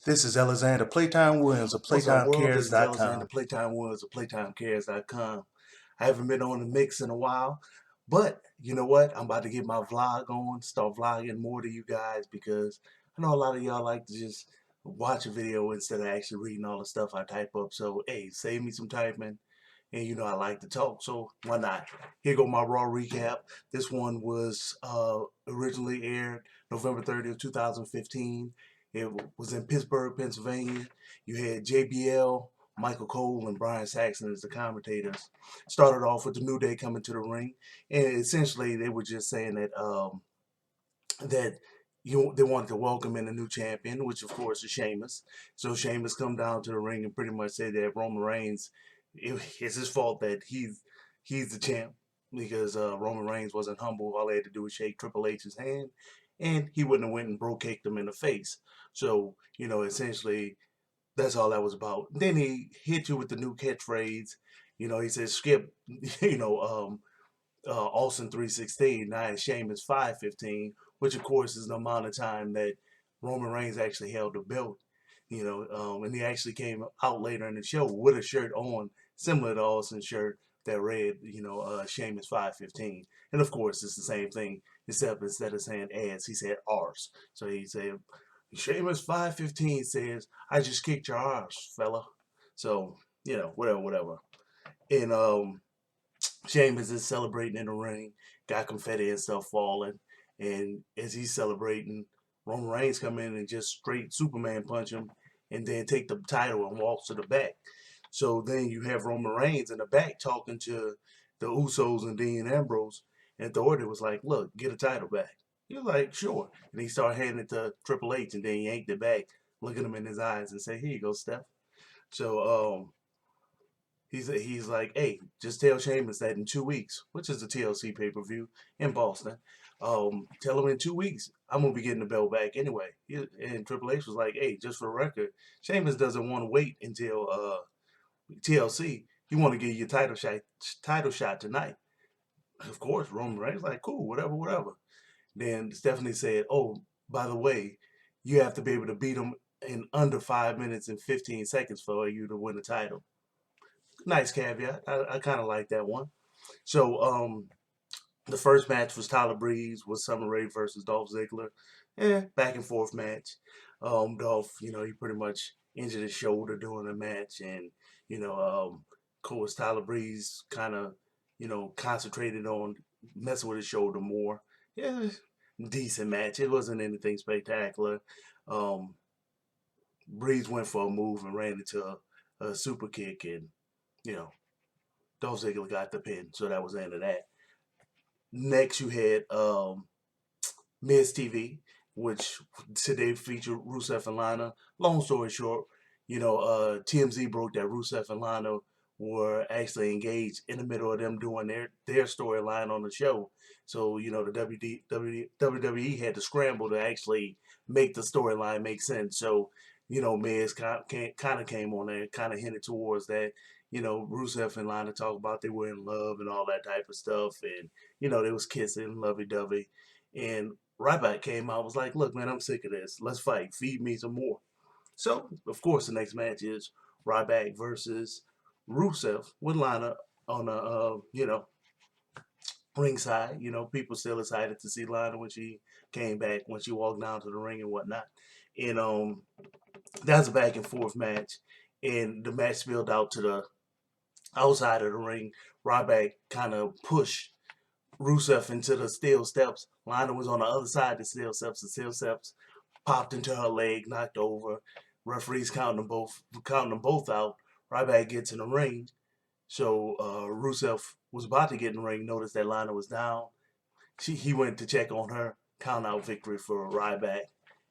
This is Alexander Playtime Williams of What's up, world? This is Alexander PlaytimeCares.com. PlayTime Williams of PlayTimeCares.com. I haven't been on the mix in a while, but you know what? I'm about to get my vlog on, start vlogging more to you guys because I know a lot of y'all like to just watch a video instead of actually reading all the stuff I type up. So, hey, save me some typing. And you know I like to talk, so why not? Here go my Raw recap. This one was originally aired November 30th, 2015. It was in Pittsburgh, Pennsylvania. You had JBL, Michael Cole, and Brian Saxon as the commentators. Started off with the New Day coming to the ring, and essentially they were just saying that they wanted to welcome in a new champion, which of course is Sheamus. So Sheamus come down to the ring and pretty much say that Roman Reigns, it's his fault that he's the champ because Roman Reigns wasn't humble. All he had to do was shake Triple H's hand, and he wouldn't have went and bro kicked him in the face. So essentially that's all that was about. Then he hit you with the new catchphrase. He says skip. You know, Austin 316. Now it's Sheamus 515, which of course is the amount of time that Roman Reigns actually held the belt. And he actually came out later in the show with a shirt on similar to Austin's shirt that read, Sheamus 515. And of course, it's the same thing, except instead of saying ass, he said arse. So he said, Sheamus 515 says, I just kicked your arse, fella. So, whatever. And Sheamus is celebrating in the ring, got confetti and stuff falling. And as he's celebrating, Roman Reigns come in and just straight Superman punch him and then take the title and walk to the back. So then you have Roman Reigns in the back talking to the Usos and Dean Ambrose, and Authority was like, look, get a title back. He was like, sure. And he started handing it to Triple H, and then he yanked it back, looking him in his eyes and say, here you go, Steph. So he's like, hey, just tell Sheamus that in 2 weeks, which is the TLC pay-per-view in Boston, tell him in 2 weeks I'm gonna be getting the belt back anyway. And Triple H was like, hey, just for the record, Sheamus doesn't want to wait until TLC. He want to give you a title shot tonight. Of course, Roman Reigns like, cool, whatever. Then Stephanie said, oh, by the way, you have to be able to beat him in under 5 minutes and 15 seconds for you to win the title. Nice caveat. I kind of like that one. So the first match was Tyler Breeze with Summer Rae versus Dolph Ziggler. Back and forth match. Dolph, he pretty much injured his shoulder during the match, and of course Tyler Breeze kind of concentrated on messing with his shoulder more. Yeah, decent match. It wasn't anything spectacular. Um, Breeze went for a move and ran into a super kick, and you know Dolph Ziggler got the pin, so that was the end of that. Next, you had Miz TV, which today featured Rusev and Lana. Long story short, TMZ broke that Rusev and Lana were actually engaged in the middle of them doing their storyline on the show. So, the WWE had to scramble to actually make the storyline make sense. So, Miz kind of came on there, kind of hinted towards that. Rusev and Lana talk about they were in love and all that type of stuff. And, they was kissing, lovey-dovey. And Ryback came out, was like, look, man, I'm sick of this. Let's fight. Feed me some more. So, of course, the next match is Ryback versus Rusev with Lana on ringside. People still excited to see Lana when she came back, when she walked down to the ring and whatnot. And that's a back and forth match. And the match spilled out to the outside of the ring. Ryback kind of pushed Rusev into the steel steps. Lana was on the other side of the steel steps. The steel steps popped into her leg, knocked over. Referees counting them both out. Ryback gets in the ring. So Rusev was about to get in the ring, noticed that Lana was down. He went to check on her. Count out victory for Ryback.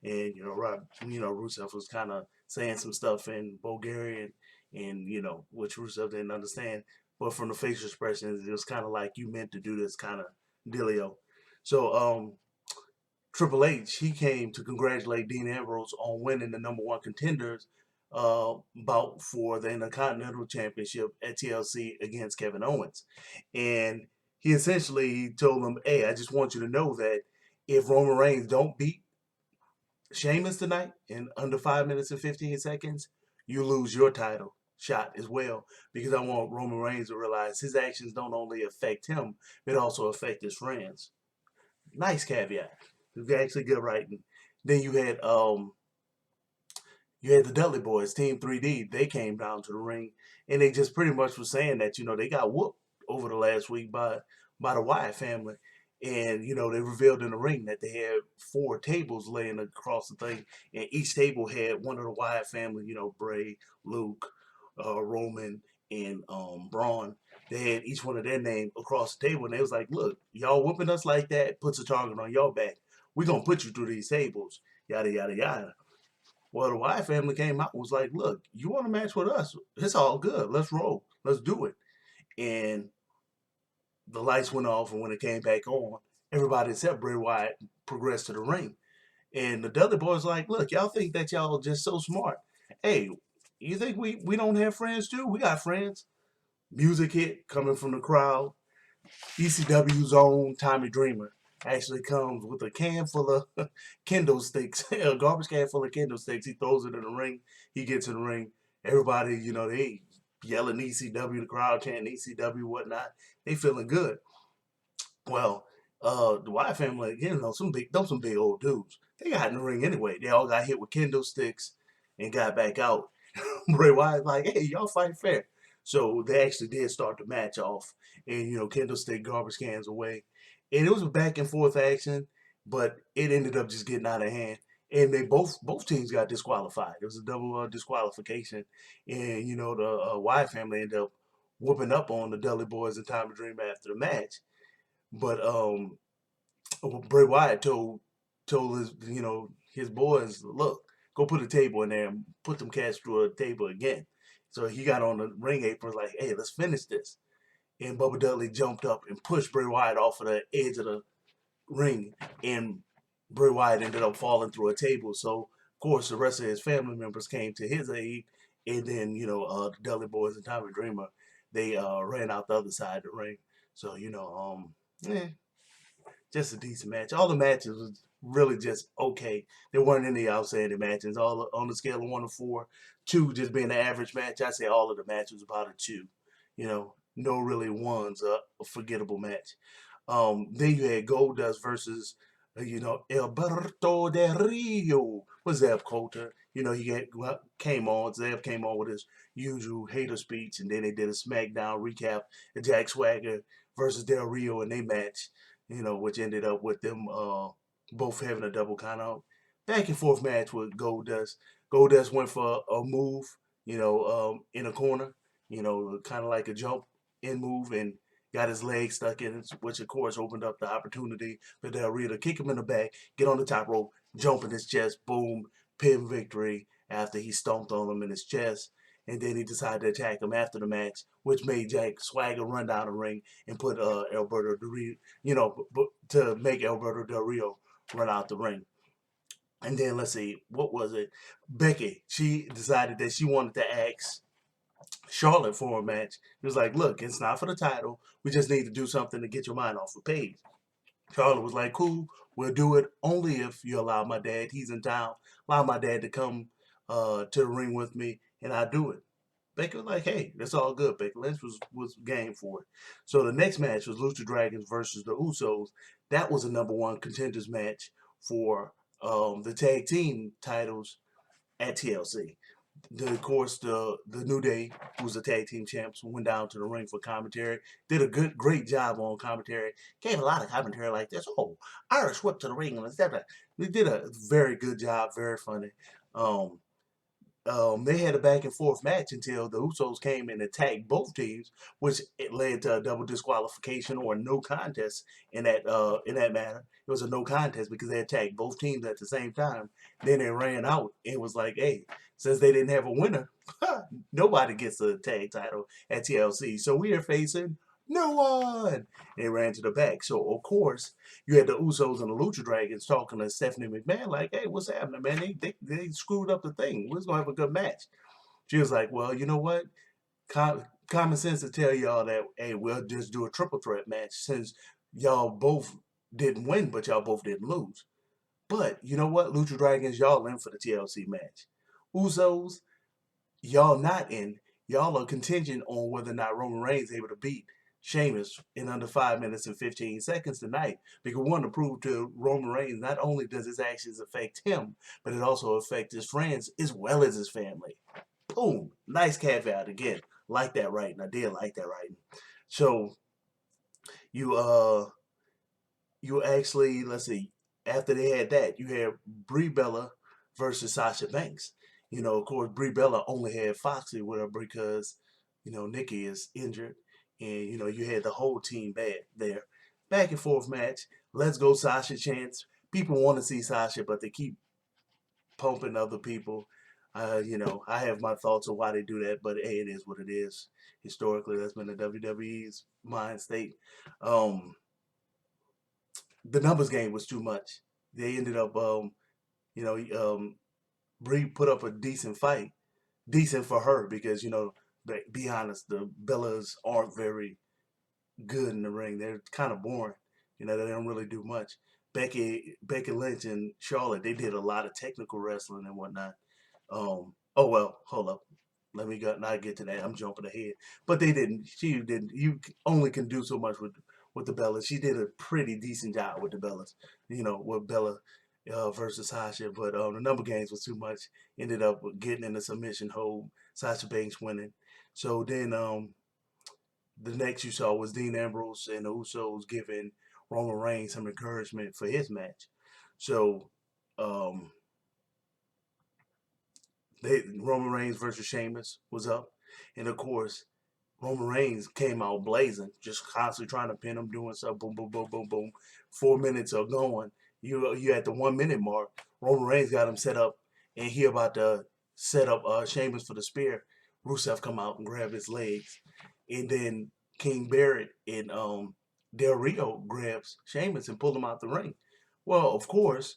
And Rusev was kind of saying some stuff in Bulgarian, and which Rusev didn't understand. But from the facial expressions, it was kind of like you meant to do this kind of dealio. So Triple H, he came to congratulate Dean Ambrose on winning the number one contenders bout for the Intercontinental Championship at TLC against Kevin Owens. And he essentially told him, hey, I just want you to know that if Roman Reigns don't beat Sheamus tonight in under 5 minutes and 15 seconds, you lose your title shot as well, because I want Roman Reigns to realize his actions don't only affect him, it also affect his friends. Nice caveat. It's actually good writing. Then you had the Dudley Boys, Team 3D. They came down to the ring, and they just pretty much were saying that they got whooped over the last week by the Wyatt family, and they revealed in the ring that they had four tables laying across the thing, and each table had one of the Wyatt family. Bray, Luke, Roman, and Braun. They had each one of their name across the table, and they was like, "Look, y'all whooping us like that puts a target on your back. We're gonna put you through these tables." Yada yada yada. Well, the Wyatt family came out and was like, "Look, you want to match with us? It's all good. Let's roll. Let's do it." And the lights went off, and when it came back on, everybody except Bray Wyatt progressed to the ring. And the Dudley Boys like, "Look, y'all think that y'all just so smart. Hey, you think we don't have friends too? We got friends." Music hit coming from the crowd. ECW's own Tommy Dreamer actually comes with a can full of kendo sticks, a garbage can full of kendo sticks. He throws it in the ring. He gets in the ring. Everybody, they yelling ECW, the crowd chanting ECW, whatnot. They feeling good. Well, the Wyatt family, some big old dudes. They got in the ring anyway. They all got hit with kendo sticks and got back out. Bray Wyatt's like, "Hey, y'all fight fair." So they actually did start the match off, and Kendall stayed garbage cans away, and it was a back and forth action, but it ended up just getting out of hand, and they both teams got disqualified. It was a double disqualification, and the Wyatt family ended up whooping up on the Dudley Boys and Tommy Dreamer after the match, but Bray Wyatt told his boys, "Look, go put a table in there and put them cats through a table again." So he got on the ring apron, like, "Hey, let's finish this." And Bubba Dudley jumped up and pushed Bray Wyatt off of the edge of the ring, and Bray Wyatt ended up falling through a table. So of course the rest of his family members came to his aid, and then the Dudley Boys and Tommy Dreamer, they ran out the other side of the ring. So yeah, just a decent match. All the matches was really just okay. There weren't any outstanding matches. All on the scale of 1 to 4, 2 just being an average match. I say all of the matches about a 2. No really ones a forgettable match. Then you had Goldust versus Alberto Del Rio with Zeb Coulter. Came on. Zeb came on with his usual hater speech, and then they did a SmackDown recap of Jack Swagger versus Del Rio in their match, which ended up with them both having a double count out. Back and forth match with Goldust. Goldust went for a move, in a corner, kind of like a jump in move, and got his leg stuck in it, which of course opened up the opportunity for Del Rio to kick him in the back, get on the top rope, jump in his chest, boom, pin victory after he stomped on him in his chest. And then he decided to attack him after the match, which made Jack Swagger run down the ring and put Alberto Del Rio, to make Alberto Del Rio run out the ring. And then let's see, what was it? Becky, she decided that she wanted to ask Charlotte for a match. He was like, "Look, it's not for the title. We just need to do something to get your mind off the page." Charlotte was like, "Cool, we'll do it only if you allow my dad. He's in town. Allow my dad to come to the ring with me, and I do it." Baker was like, "Hey, that's all good." Baker Lynch was game for it. So the next match was Lucha Dragons versus the Usos. That was a #1 contenders match for the tag team titles at TLC. Of course, the New Day, who was the tag team champs, went down to the ring for commentary. Did a great job on commentary. Gave a lot of commentary like this. "Oh, Irish whip to the ring," and etc. They did a very good job. Very funny. Um, they had a back and forth match until the Usos came and attacked both teams, which it led to a double disqualification or a no contest in that matter. It was a no contest because they attacked both teams at the same time. Then they ran out and was like, "Hey, since they didn't have a winner, nobody gets a tag title at TLC. So we are facing no one." They ran to the back. So of course you had the Usos and the Lucha Dragons talking to Stephanie McMahon like, "Hey, what's happening, man? They screwed up the thing. We're gonna have a good match." She was like, "Well, you know what? Common sense to tell y'all that, hey, we'll just do a triple threat match since y'all both didn't win, but y'all both didn't lose." But you know what? Lucha Dragons, y'all in for the TLC match. Usos, y'all not in. Y'all are contingent on whether or not Roman Reigns is able to beat Sheamus in under 5 minutes and 15 seconds tonight. Because we want to prove to Roman Reigns not only does his actions affect him, but it also affects his friends as well as his family. Boom. Nice caveat again. Like that writing. I did like that writing. So you you actually, let's see, after they had that, you had Brie Bella versus Sasha Banks. You know, of course, Brie Bella only had Foxy with her because, you know, Nikki is injured. And, you know, you had the whole team bad there. Back and forth match. Let's go Sasha chance. People want to see Sasha, but they keep pumping other people. You know, I have my thoughts of why they do that, but hey, it is what it is. Historically, that's been the WWE's mind state. Um, the numbers game was too much. They ended up, you know, Brie put up a decent fight, decent for her because you know, be honest, the Bellas aren't very good in the ring. They're kind of boring. You know, they don't really do much. Becky Lynch and Charlotte, they did a lot of technical wrestling and whatnot. Oh well, hold up. Let me not get to that. I'm jumping ahead. But they didn't. She didn't. You only can do so much with the Bellas. She did a pretty decent job with the Bellas. You know, with Bella versus Sasha. But the number games was too much. Ended up getting in the submission hold. Sasha Banks winning. So then the next you saw was Dean Ambrose and the Usos giving Roman Reigns some encouragement for his match. So um, Roman Reigns versus Sheamus was up, and of course Roman Reigns came out blazing, just constantly trying to pin him, doing stuff, boom, boom, boom, boom, boom. 4 minutes are going. You at the 1 minute mark. Roman Reigns got him set up, and he about to set up Sheamus for the spear. Rusev come out and grab his legs, and then King Barrett and Del Rio grabs Sheamus and pull him out the ring. Well, of course,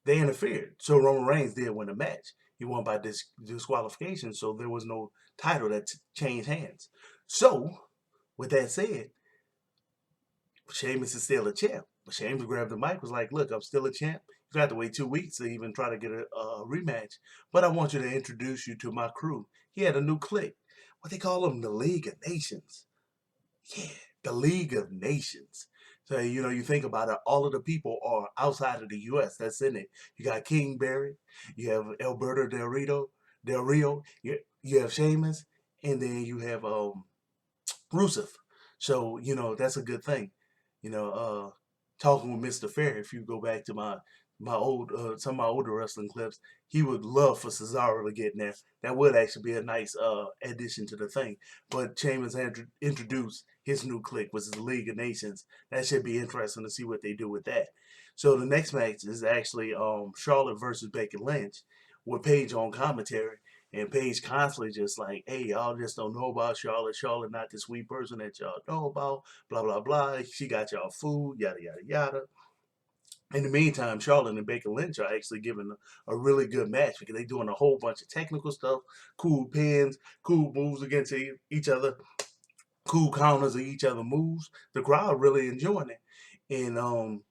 they interfered. So Roman Reigns did win the match. He won by disqualification, so there was no title that changed hands. So, with that said, Sheamus is still a champ. But Sheamus grabbed the mic, was like, look, I'm still a champ. You have to wait 2 weeks to even try to get a rematch. But I want you to introduce you to my crew. He had a new clique. What they call them, the League of Nations. Yeah, the League of Nations. So, you know, you think about it, all of the people are outside of the U.S. That's in it. You got King Barry, you have Alberto Del Rio, you have Sheamus, and then you have Rusev. So, you know, that's a good thing. You know, talking with Mr. Fair, if you go back to my old some of my older wrestling clips, he would love for Cesaro to get in there. That would actually be a nice addition to the thing. But Sheamus had introduced his new clique, which is the League of Nations. That should be interesting to see what they do with that. So the next match is actually Charlotte versus Becky Lynch with Paige on commentary. And Paige constantly just like, hey, y'all just don't know about Charlotte. Charlotte not the sweet person that y'all know about. Blah, blah, blah. She got y'all food, yada, yada, yada. In the meantime, Charlotte and Becky Lynch are actually giving a really good match because they're doing a whole bunch of technical stuff, cool pins, cool moves against each other, cool counters of each other moves. The crowd really enjoying it. And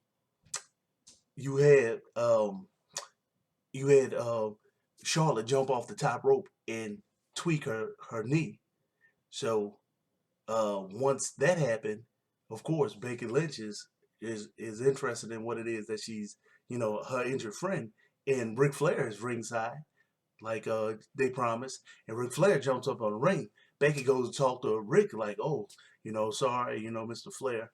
you had you had Charlotte jump off the top rope and tweak her knee. So once that happened, of course, Becky Lynch is interested in what it is that she's, you know, her injured friend, and Ric Flair is ringside, like they promised, and Ric Flair jumps up on the ring. Becky goes to talk to Rick, like, oh, you know, sorry, you know, Mr. Flair.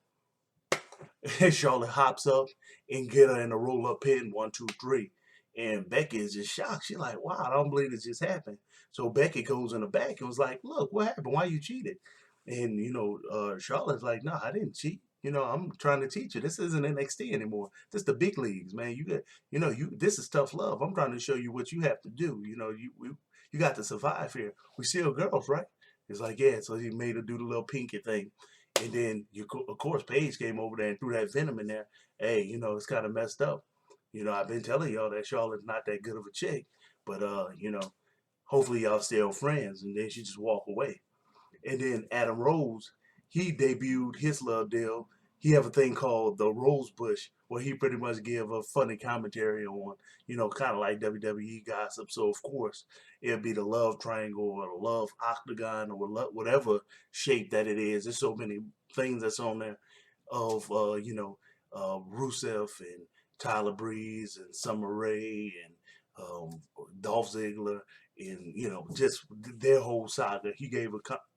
And Charlotte hops up and get her in a roll up pin, 1, 2, 3. And Becky is just shocked. She's like, wow, I don't believe this just happened. So Becky goes in the back and was like, look, what happened? Why you cheated? And, you know, Charlotte's like, no, I didn't cheat. You know, I'm trying to teach you. This isn't NXT anymore. This is the big leagues, man. You got, you know, this is tough love. I'm trying to show you what you have to do. You know, you got to survive here. We still girls, right? It's like, yeah. So he made her do the little pinky thing. And then, of course, Paige came over there and threw that venom in there. Hey, you know, it's kind of messed up. You know, I've been telling y'all that Charlotte's not that good of a chick. But, you know, hopefully y'all still friends. And then she just walk away. And then Adam Rose, he debuted his little deal. he have a thing called the Rose Bush, where he pretty much give a funny commentary on, kind of like WWE gossip. So of course it'll be the love triangle or the love octagon or whatever shape that it is. There's so many things that's on there of Rusev and Tyler Breeze and Summer Rae and Dolph Ziggler and just their whole saga. He gave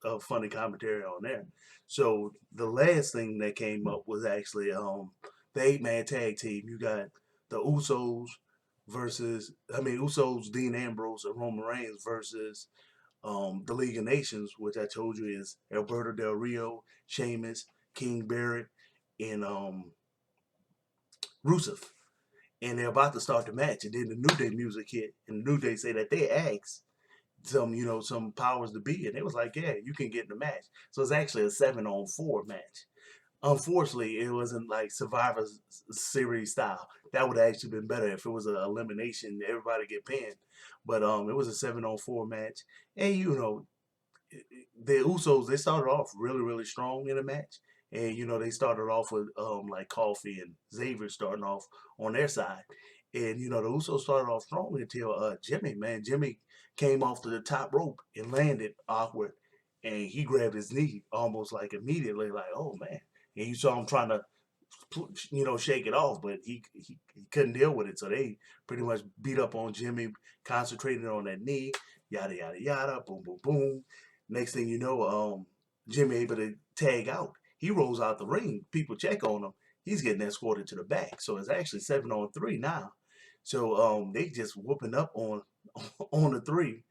a funny commentary on there. So the last thing that came up was actually the 8-man tag team. You got the Usos Usos, Dean Ambrose, and Roman Reigns versus the League of Nations, which I told you is Alberto Del Rio, Sheamus, King Barrett, and Rusev. And they're about to start the match, and then the New Day music hit, and the New Day say that they asked some powers to be, and they was like, yeah, you can get in the match. So it's actually a 7-on-4 match. Unfortunately, it wasn't like Survivor Series style. That would have actually been better if it was an elimination, everybody get pinned. But it was a 7-on-4 match, and the Usos, they started off really, really strong in the match. And they started off with like Coffee and Xavier starting off on their side. And the Usos started off strong until Jimmy came off to the top rope and landed awkward, and he grabbed his knee almost like immediately, like, oh man. And you saw him trying to shake it off, but he couldn't deal with it. So they pretty much beat up on Jimmy, concentrated on that knee, yada yada yada, boom boom boom. Next thing you know, Jimmy able to tag out. He rolls out the ring. People check on him. He's getting escorted to the back. So it's actually 7-on-3 now. So they just whooping up on on the three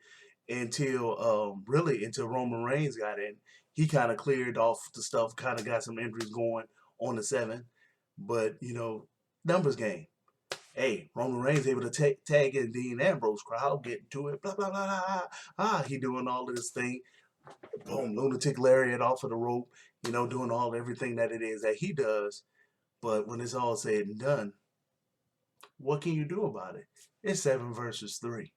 until Roman Reigns got in. He kind of cleared off the stuff, kind of got some injuries going on the 7. But numbers game. Hey, Roman Reigns able to tag in Dean Ambrose, crowd getting to it, blah blah blah blah. He doing all of this thing. Boom, lunatic lariat off of the rope, doing everything that it is that he does. But when it's all said and done, what can you do about it? It's 7 versus 3.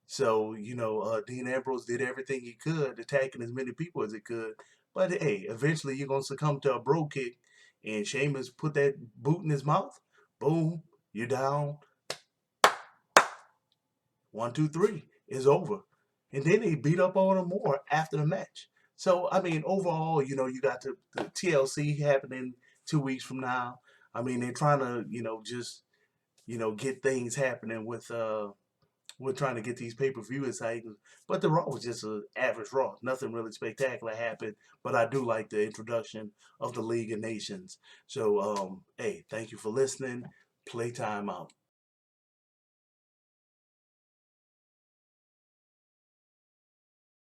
So, Dean Ambrose did everything he could, attacking as many people as he could. But hey, eventually you're going to succumb to a bro kick, and Sheamus put that boot in his mouth. Boom, you're down. 1, 2, 3. It's over. And then he beat up on him more after the match. So, I mean, overall, you got the TLC happening 2 weeks from now. I mean, they're trying to, just, get things happening with we're trying to get these pay-per-view exciting, but the Raw was just an average Raw. Nothing really spectacular happened, but I do like the introduction of the League of Nations. So, hey, thank you for listening. Playtime out.